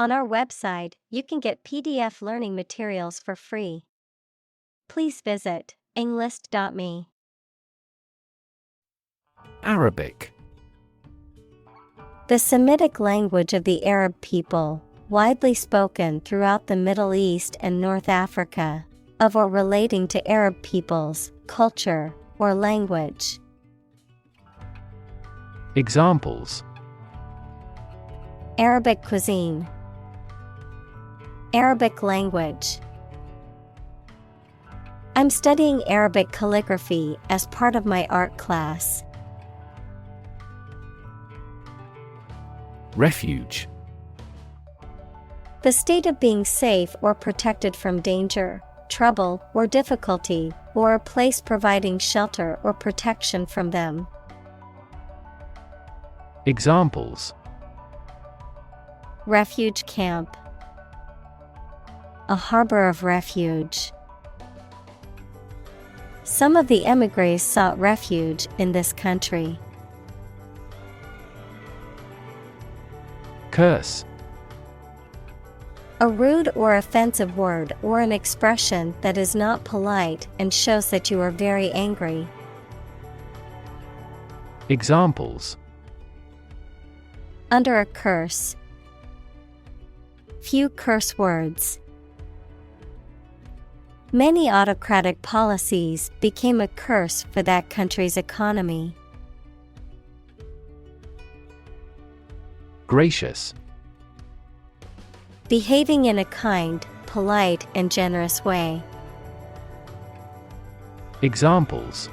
On our website, you can get PDF learning materials for free. Please visit englist.me. Arabic. The Semitic language of the Arab people, widely spoken throughout the Middle East and North Africa, of or relating to Arab peoples, culture, or language. Examples: Arabic cuisine, Arabic language. I'm studying Arabic calligraphy as part of my art class. Refuge. The state of being safe or protected from danger, trouble, or difficulty, or a place providing shelter or protection from them. Examples: Refuge camp, a harbor of refuge. Some of the émigrés sought refuge in this country. Curse. A rude or offensive word or an expression that is not polite and shows that you are very angry. Examples: Under a curse. Few curse words. Many autocratic policies became a curse for that country's economy. Gracious. Behaving in a kind, polite, and generous way. Examples: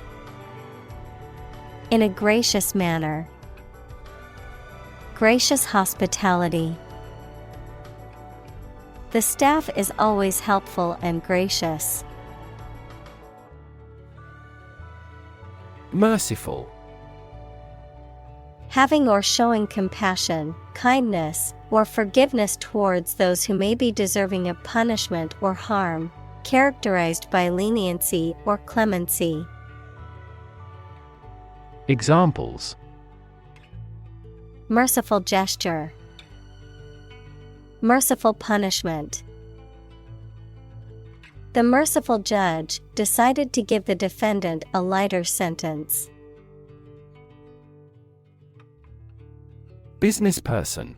In a gracious manner. Gracious hospitality. The staff is always helpful and gracious. Merciful. Having or showing compassion, kindness, or forgiveness towards those who may be deserving of punishment or harm, characterized by leniency or clemency. Examples: Merciful gesture. Merciful punishment. The merciful judge decided to give the defendant a lighter sentence. Business person.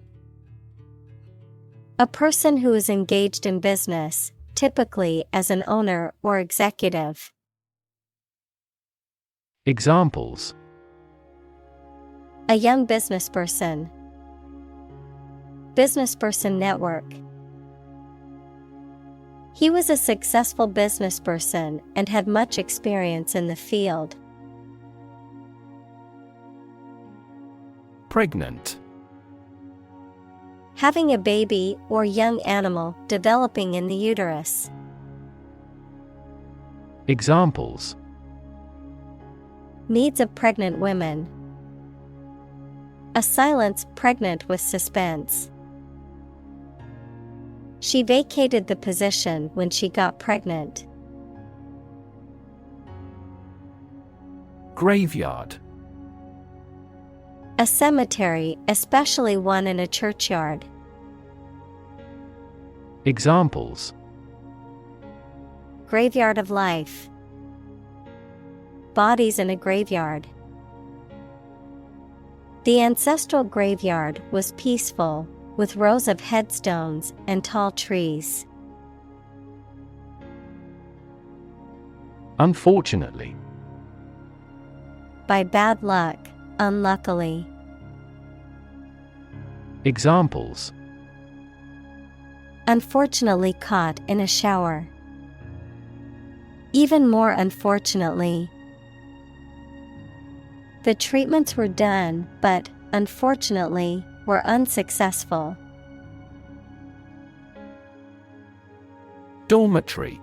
A person who is engaged in business, typically as an owner or executive. Examples: A young businessperson. Businessperson network. He was a successful businessperson and had much experience in the field. Pregnant. Having a baby or young animal developing in the uterus. Examples: Needs of pregnant women. A silence pregnant with suspense. She vacated the position when she got pregnant. Graveyard. A cemetery, especially one in a churchyard. Examples: Graveyard of life. Bodies in a graveyard. The ancestral graveyard was peaceful, with rows of headstones and tall trees. Unfortunately. By bad luck, unluckily. Examples: Unfortunately caught in a shower. Even more unfortunately. The treatments were done, but, unfortunately, were unsuccessful. Dormitory.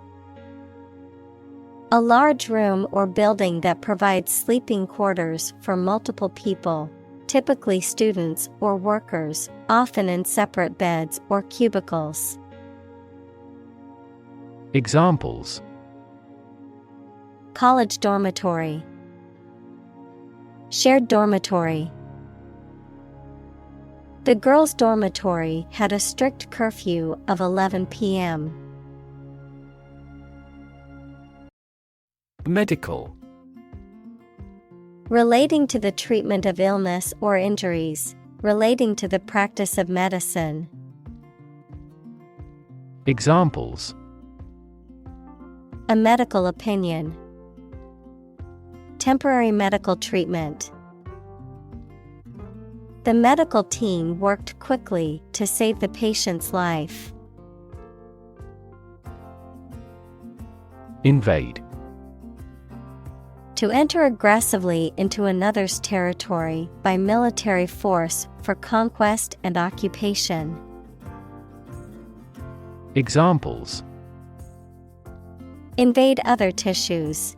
A large room or building that provides sleeping quarters for multiple people, typically students or workers, often in separate beds or cubicles. Examples: College dormitory. Shared dormitory. The girls' dormitory had a strict curfew of 11 p.m. Medical. Relating to the treatment of illness or injuries, relating to the practice of medicine. Examples: A medical opinion. Temporary medical treatment. The medical team worked quickly to save the patient's life. Invade. To enter aggressively into another's territory by military force for conquest and occupation. Examples: Invade other tissues.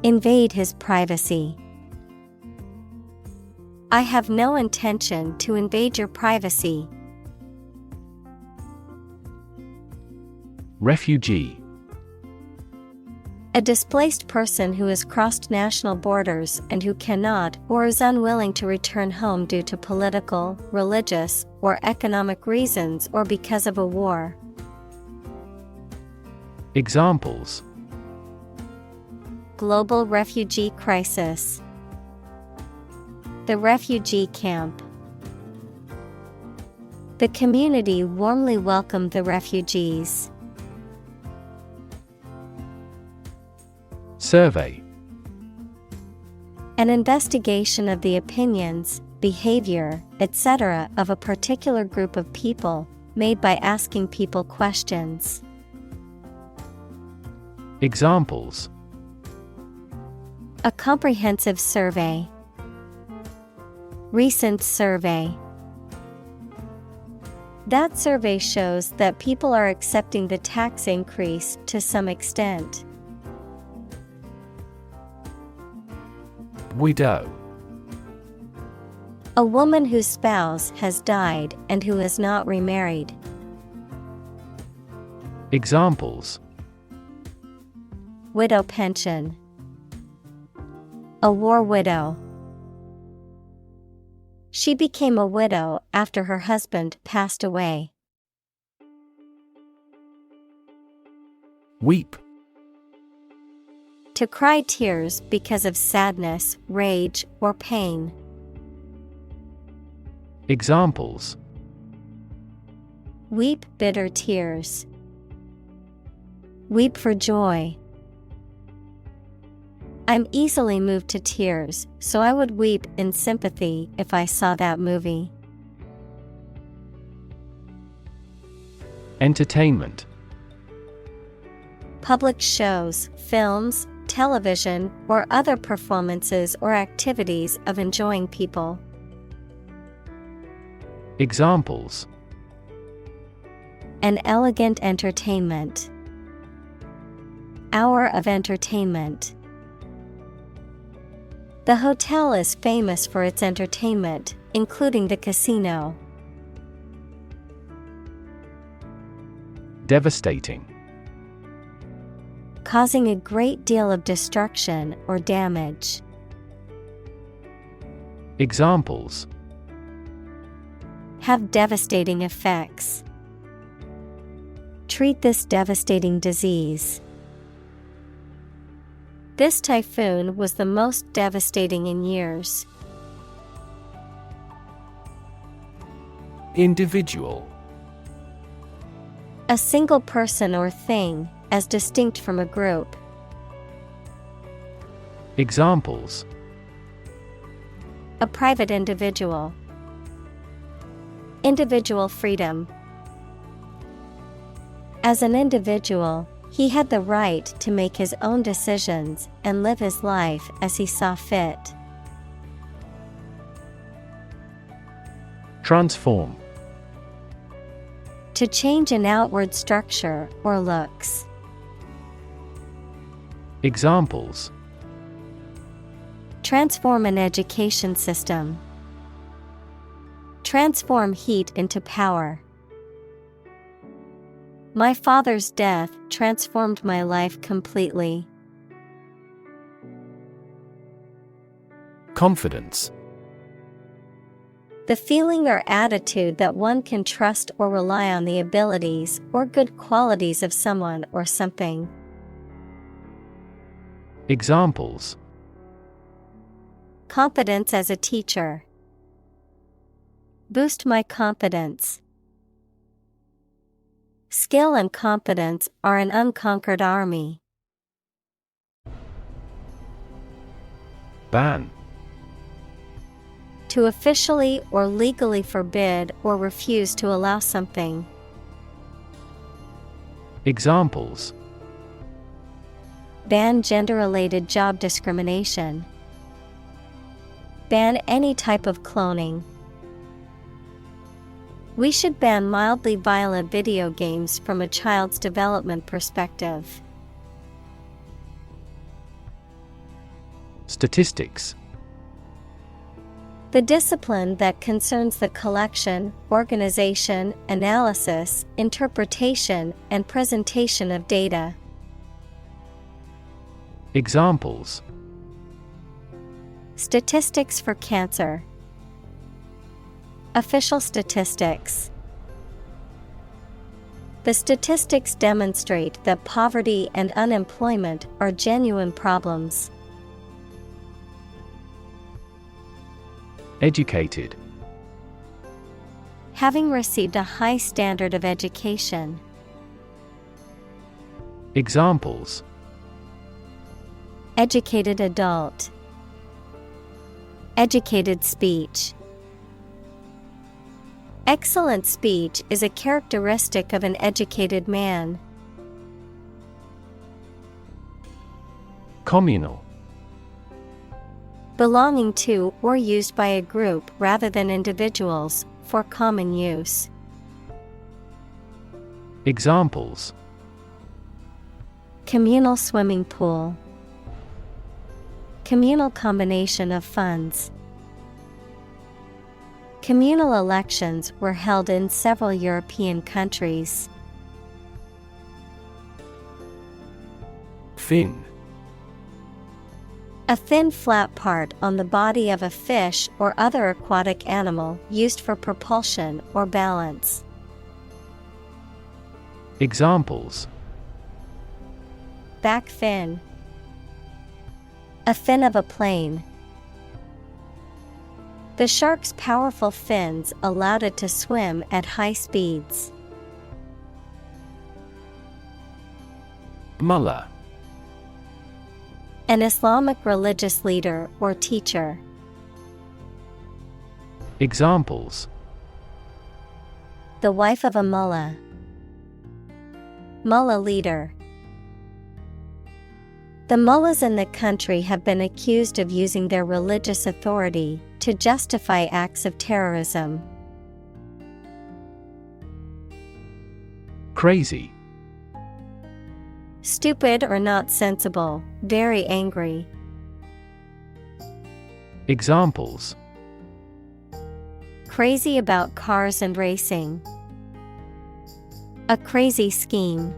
Invade his privacy. I have no intention to invade your privacy. Refugee. A displaced person who has crossed national borders and who cannot or is unwilling to return home due to political, religious, or economic reasons or because of a war. Examples: Global refugee crisis. The refugee camp. The community warmly welcomed the refugees. Survey. An investigation of the opinions, behavior, etc. of a particular group of people, made by asking people questions. Examples: A comprehensive survey. Recent survey. That survey shows that people are accepting the tax increase to some extent. Widow. A woman whose spouse has died and who is not remarried. Examples: Widow pension. A war widow. She became a widow after her husband passed away. Weep. To cry tears because of sadness, rage, or pain. Examples: Weep bitter tears. Weep for joy. I'm easily moved to tears, so I would weep in sympathy if I saw that movie. Entertainment. Public shows, films, television, or other performances or activities of enjoying people. Examples: An elegant entertainment. Hour of entertainment. The hotel is famous for its entertainment, including the casino. Devastating. Causing a great deal of destruction or damage. Examples: Have devastating effects. Treat this devastating disease. This typhoon was the most devastating in years. Individual. A single person or thing, as distinct from a group. Examples: A private individual. Individual freedom. As an individual, he had the right to make his own decisions and live his life as he saw fit. Transform. To change an outward structure or looks. Examples: Transform an education system. Transform heat into power. My father's death transformed my life completely. Confidence. The feeling or attitude that one can trust or rely on the abilities or good qualities of someone or something. Examples: Confidence as a teacher. Boost my confidence. Skill and confidence are an unconquered army. Ban. To officially or legally forbid or refuse to allow something. Examples: Ban gender-related job discrimination. Ban any type of cloning. We should ban mildly violent video games from a child's development perspective. Statistics. The discipline that concerns the collection, organization, analysis, interpretation, and presentation of data. Examples: Statistics for cancer. Official statistics. The statistics demonstrate that poverty and unemployment are genuine problems. Educated. Having received a high standard of education. Examples: Educated adult. Educated speech. Excellent speech is a characteristic of an educated man. Communal. Belonging to or used by a group rather than individuals, for common use. Examples: Communal swimming pool. Communal combination of funds. Communal elections were held in several European countries. Fin. A thin flat part on the body of a fish or other aquatic animal used for propulsion or balance. Examples: Back fin. A fin of a plane. The shark's powerful fins allowed it to swim at high speeds. Mullah. An Islamic religious leader or teacher. Examples: The wife of a mullah. Mullah leader. The mullahs in the country have been accused of using their religious authority to justify acts of terrorism. Crazy. Stupid or not sensible, very angry. Examples: Crazy about cars and racing. A crazy scheme.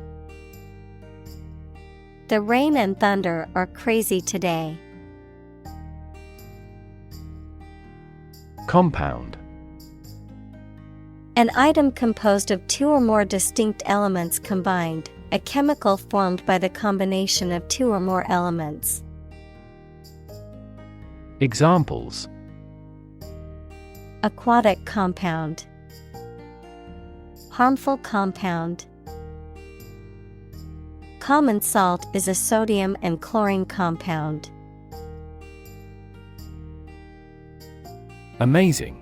The rain and thunder are crazy today. Compound. An item composed of two or more distinct elements combined, a chemical formed by the combination of two or more elements. Examples: Aquatic compound. Harmful compound. Common salt is a sodium and chlorine compound. Amazing.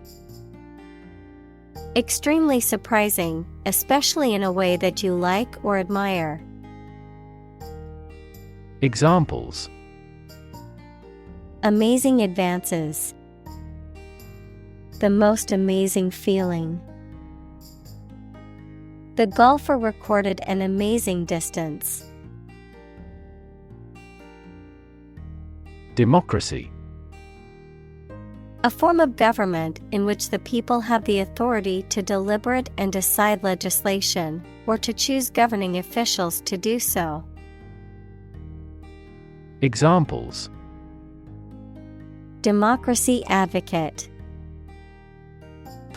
Extremely surprising, especially in a way that you like or admire. Examples: Amazing advances. The most amazing feeling. The golfer recorded an amazing distance. Democracy. A form of government in which the people have the authority to deliberate and decide legislation, or to choose governing officials to do so. Examples: Democracy advocate.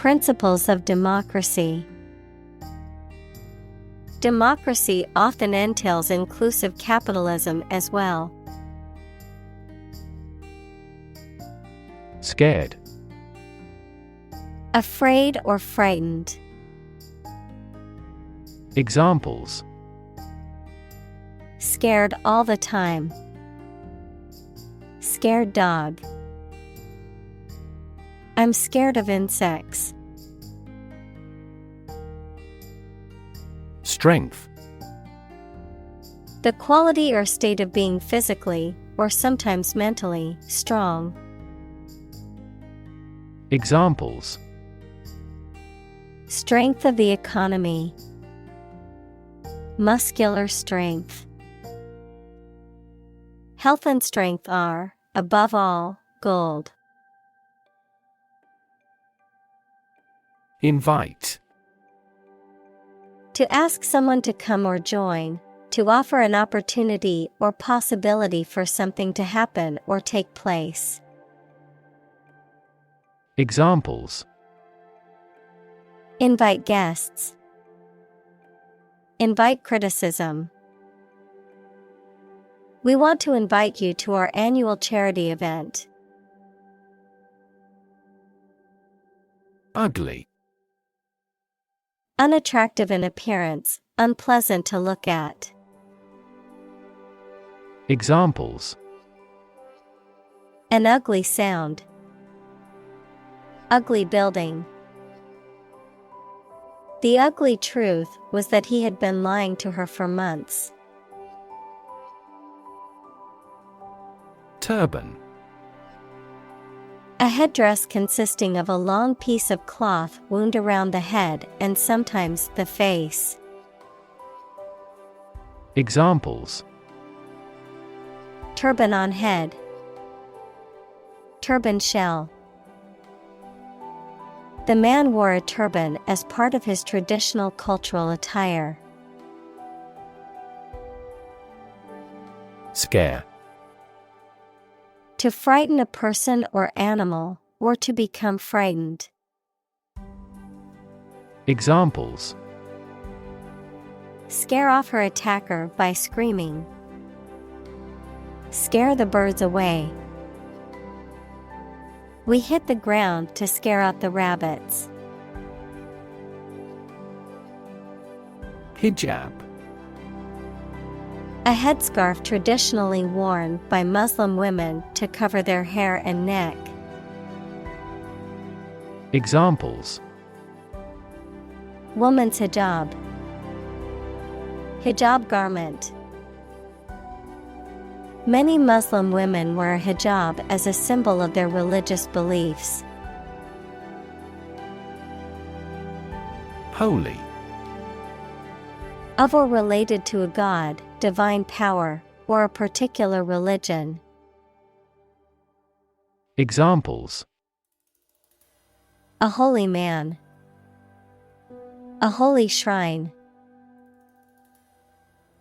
Principles of democracy. Democracy often entails inclusive capitalism as well. Scared. Afraid or frightened. Examples: Scared all the time. Scared dog. I'm scared of insects. Strength. The quality or state of being physically, or sometimes mentally, strong. Examples: Strength of the economy. Muscular strength. Health and strength are, above all, gold. Invite. To ask someone to come or join, to offer an opportunity or possibility for something to happen or take place. Examples: Invite guests. Invite criticism. We want to invite you to our annual charity event. Ugly. Unattractive in appearance, unpleasant to look at. Examples: An ugly sound. Ugly building. The ugly truth was that he had been lying to her for months. Turban. A headdress consisting of a long piece of cloth wound around the head and sometimes the face. Examples: Turban on head. Turban shell. The man wore a turban as part of his traditional cultural attire. Scare. To frighten a person or animal, or to become frightened. Examples: Scare off her attacker by screaming. Scare the birds away. We hit the ground to scare out the rabbits. Hijab. A headscarf traditionally worn by Muslim women to cover their hair and neck. Examples: Woman's hijab. Hijab garment. Many Muslim women wear a hijab as a symbol of their religious beliefs. Holy. Of or related to a god, divine power, or a particular religion. Examples: A holy man. A holy shrine.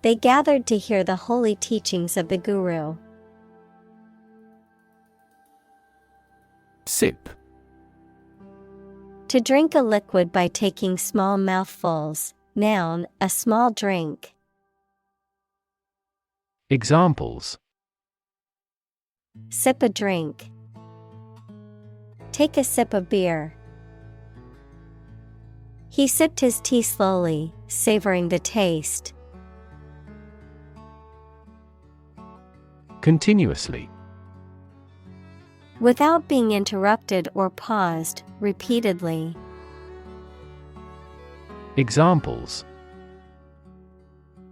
They gathered to hear the holy teachings of the Guru. Sip. To drink a liquid by taking small mouthfuls. Noun, a small drink. Examples: Sip a drink. Take a sip of beer. He sipped his tea slowly, savoring the taste. Continuously. Without being interrupted or paused, repeatedly. Examples: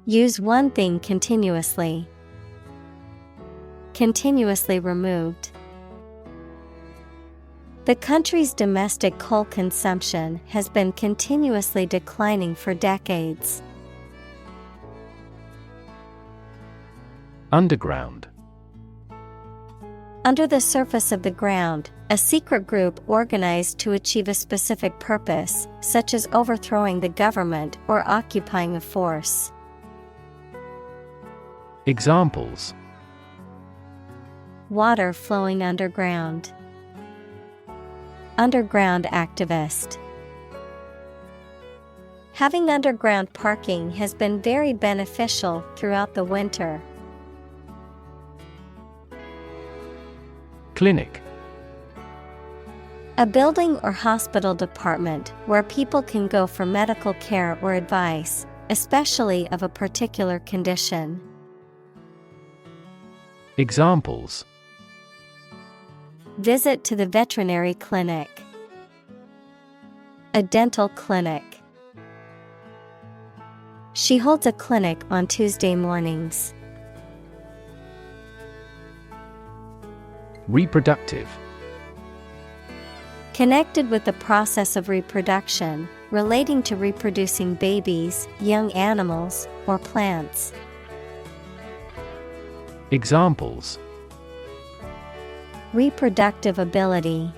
Use one thing continuously. Continuously removed. The country's domestic coal consumption has been continuously declining for decades. Underground. Under the surface of the ground, a secret group organized to achieve a specific purpose, such as overthrowing the government or occupying a force. Examples: Water flowing underground. Underground activist. Having underground parking has been very beneficial throughout the winter. Clinic. A building or hospital department where people can go for medical care or advice, especially of a particular condition. Examples: Visit to the veterinary clinic. A dental clinic. She holds a clinic on Tuesday mornings. Reproductive. Connected with the process of reproduction, relating to reproducing babies, young animals, or plants. Examples: Reproductive ability.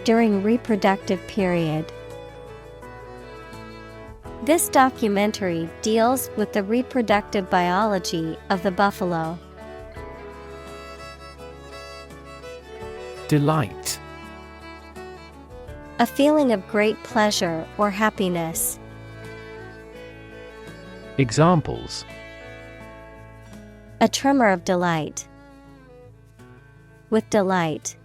During reproductive period. This documentary deals with the reproductive biology of the buffalo. Delight. A feeling of great pleasure or happiness. Examples: A tremor of delight. With delight.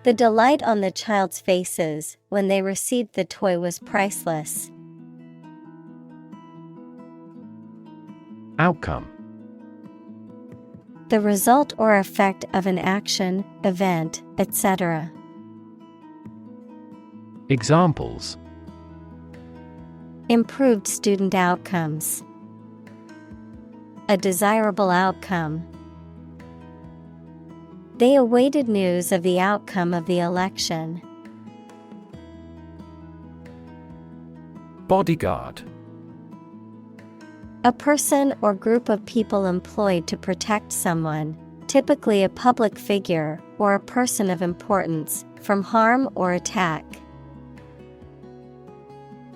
The delight on the child's faces when they received the toy was priceless. Outcome. The result or effect of an action, event, etc. Examples: Improved student outcomes. A desirable outcome. They awaited news of the outcome of the election. Bodyguard. A person or group of people employed to protect someone, typically a public figure or a person of importance, from harm or attack.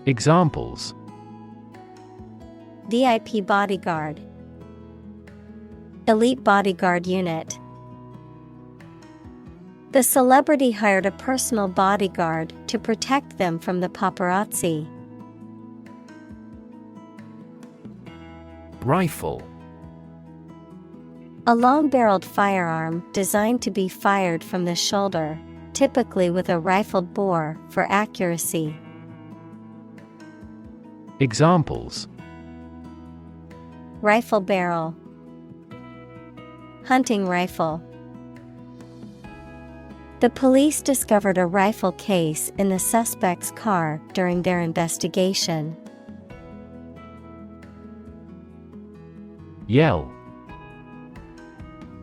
Examples: VIP bodyguard. Elite bodyguard unit. The celebrity hired a personal bodyguard to protect them from the paparazzi. Rifle. A long-barreled firearm designed to be fired from the shoulder, typically with a rifled bore for accuracy. Examples: Rifle barrel. Hunting rifle. The police discovered a rifle case in the suspect's car during their investigation. Yell.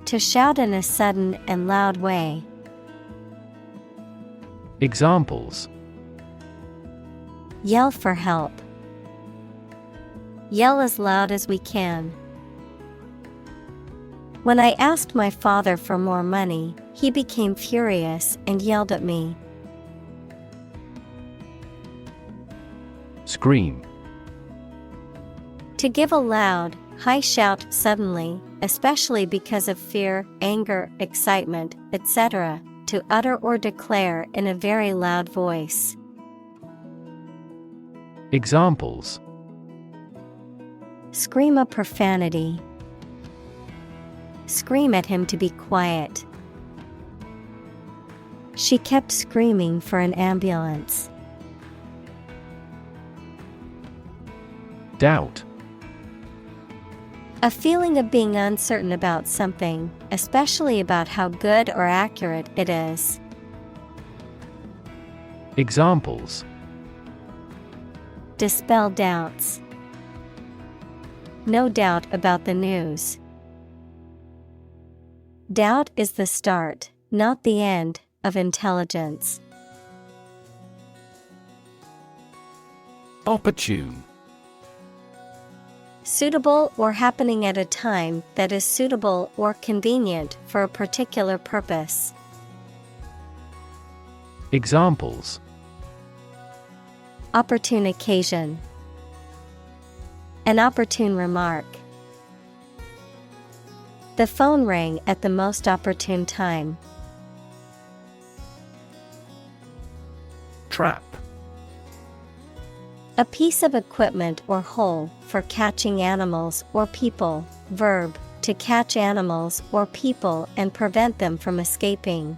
To shout in a sudden and loud way. Examples: Yell for help. Yell as loud as we can. When I asked my father for more money, he became furious and yelled at me. Scream. To give a loud, high shout suddenly, especially because of fear, anger, excitement, etc., to utter or declare in a very loud voice. Examples: Scream a profanity. Scream at him to be quiet. She kept screaming for an ambulance. Doubt. A feeling of being uncertain about something, especially about how good or accurate it is. Examples: Dispel doubts. No doubt about the news. Doubt is the start, not the end, of intelligence. Opportune. Suitable or happening at a time that is suitable or convenient for a particular purpose. Examples: Opportune occasion. An opportune remark. The phone rang at the most opportune time. Trap. A piece of equipment or hole for catching animals or people. Verb, to catch animals or people and prevent them from escaping.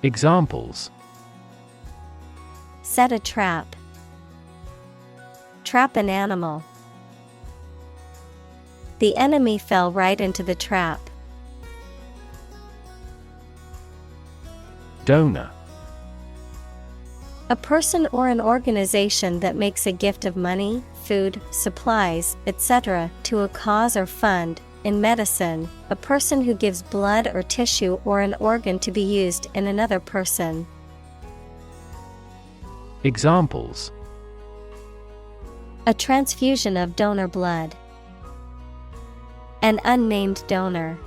Examples: Set a trap. Trap an animal. The enemy fell right into the trap. Donor. A person or an organization that makes a gift of money, food, supplies, etc. to a cause or fund. In medicine, a person who gives blood or tissue or an organ to be used in another person. Examples: A transfusion of donor blood. An unnamed donor.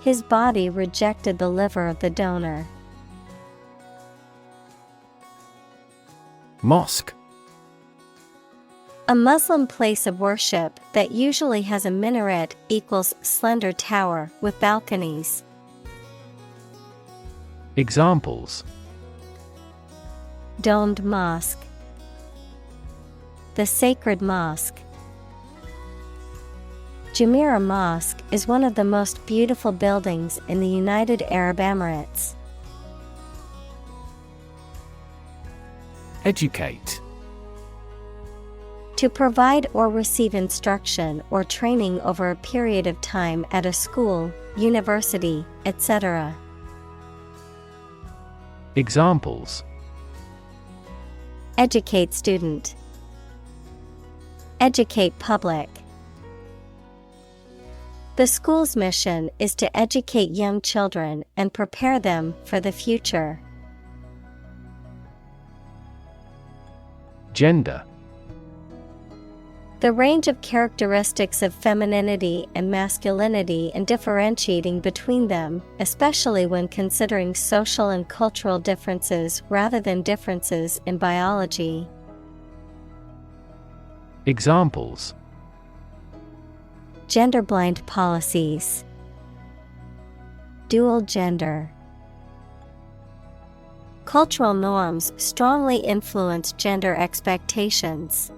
His body rejected the liver of the donor. Mosque. A Muslim place of worship that usually has a minaret equals slender tower with balconies. Examples: Domed mosque. The sacred mosque. Jumeirah Mosque is one of the most beautiful buildings in the United Arab Emirates. Educate. To provide or receive instruction or training over a period of time at a school, university, etc. Examples: Educate student. Educate public. The school's mission is to educate young children and prepare them for the future. Gender. The range of characteristics of femininity and masculinity and differentiating between them, especially when considering social and cultural differences rather than differences in biology. Examples: Gender-blind policies. Dual gender. Cultural norms strongly influence gender expectations.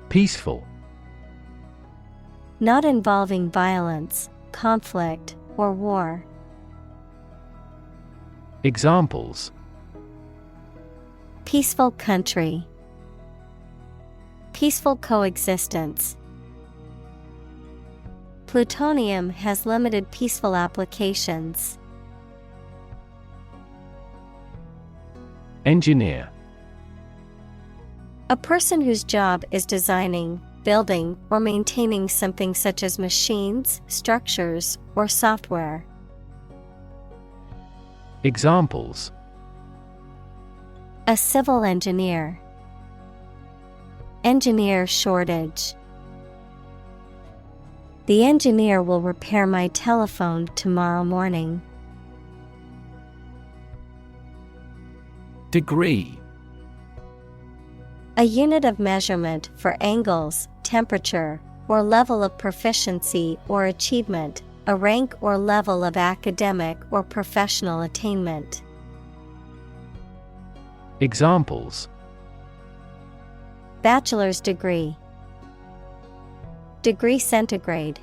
Peaceful. Not involving violence, conflict, or war. Examples: Peaceful country. Peaceful coexistence. Plutonium has limited peaceful applications. Engineer. A person whose job is designing, building, or maintaining something such as machines, structures, or software. Examples: A civil engineer. Engineer shortage. The engineer will repair my telephone tomorrow morning. Degree. A unit of measurement for angles, temperature, or level of proficiency or achievement, a rank or level of academic or professional attainment. Examples: Bachelor's degree. Degree centigrade.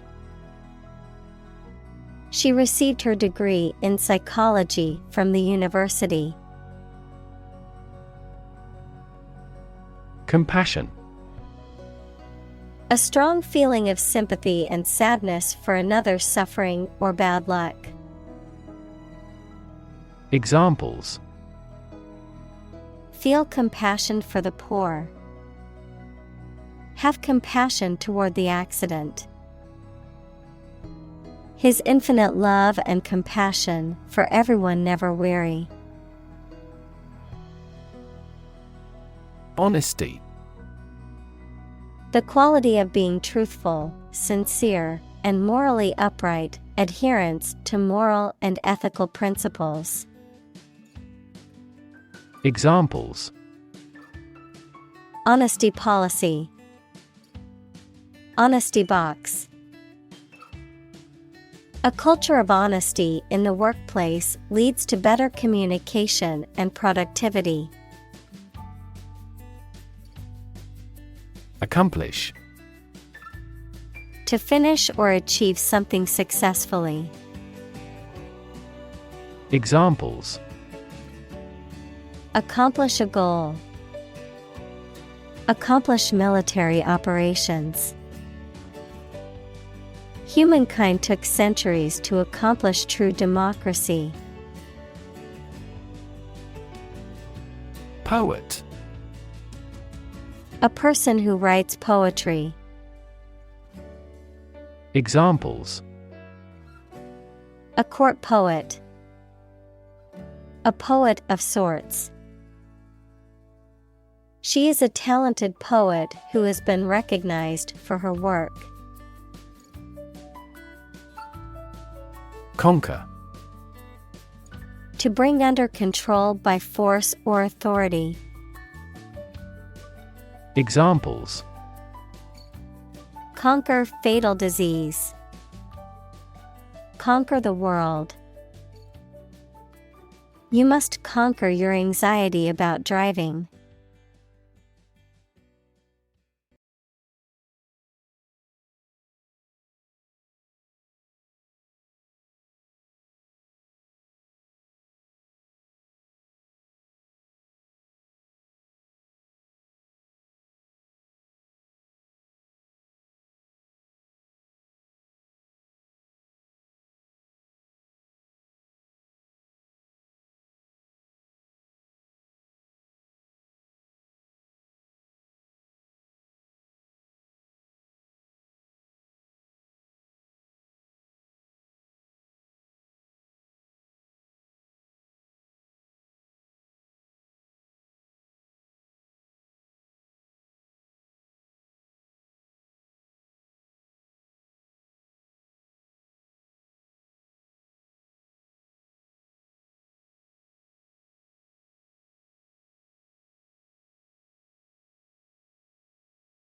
She received her degree in psychology from the university. Compassion. A strong feeling of sympathy and sadness for another's suffering or bad luck. Examples: Feel compassion for the poor. Have compassion toward the accident. His infinite love and compassion for everyone never weary. Honesty. The quality of being truthful, sincere, and morally upright, adherence to moral and ethical principles. Examples: Honesty policy. Honesty box. A culture of honesty in the workplace leads to better communication and productivity. Accomplish. To finish or achieve something successfully. Examples: Accomplish a goal. Accomplish military operations. Humankind took centuries to accomplish true democracy. Poet. A person who writes poetry. Examples: A court poet. A poet of sorts. She is a talented poet who has been recognized for her work. Conquer. To bring under control by force or authority. Examples: Conquer fatal disease. Conquer the world. You must conquer your anxiety about driving.